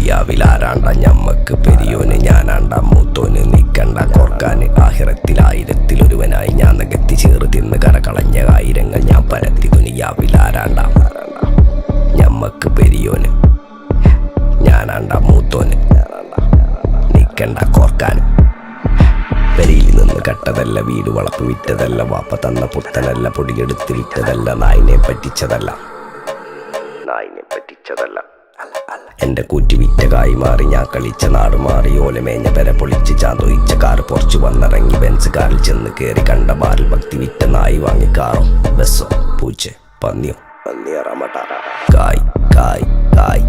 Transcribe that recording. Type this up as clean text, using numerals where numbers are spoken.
ദുനിയാവിലാരാണ്ട ഞമ്മക്ക് പെരിയോന് ഞാനാണ്ട മൂത്തോന് നിക്കണ്ട കോർക്കാന് ആഹിറത്തിൽ ആയിരത്തിലൊരുവനായി ഞാൻ നികത്തി ചേറ് തിന്ന് കരകളഞ്ഞ ആയിരങ്ങൾ ഞാൻ പരത്തി ദുനിയാവിലാരാണ്ട ഞമ്മക്ക് പെരിയോന് ഞാനാണ്ട മൂത്തോന് നിക്കണ്ട കോർക്കാന് പെരിയിൽ നിന്ന് കട്ടതല്ല വീട് വളപ്പ് വിറ്റതല്ല വാപ്പ തന്ന പുത്തനല്ല പൊടിയെടുത്ത് വിറ്റതല്ല നായിനെ പറ്റിച്ചതല്ല എന്റെ കൂറ്റി വിറ്റ കായി മാറി ഞാൻ കളിച്ച നാട് മാറി ഓലമേഞ്ഞ പെര പൊളിച്ച് ചാന്തൊയിച്ച കാറ് പൊറച്ചു വന്നിറങ്ങി ബെൻസ് കാറിൽ ചെന്ന് കയറി കണ്ട ബാറിൽ ഭക്തി വിറ്റ നായി വാങ്ങി കാറോ ബസ്സോ പൂച്ച പന്നിയോ കായ് കായ് കായ്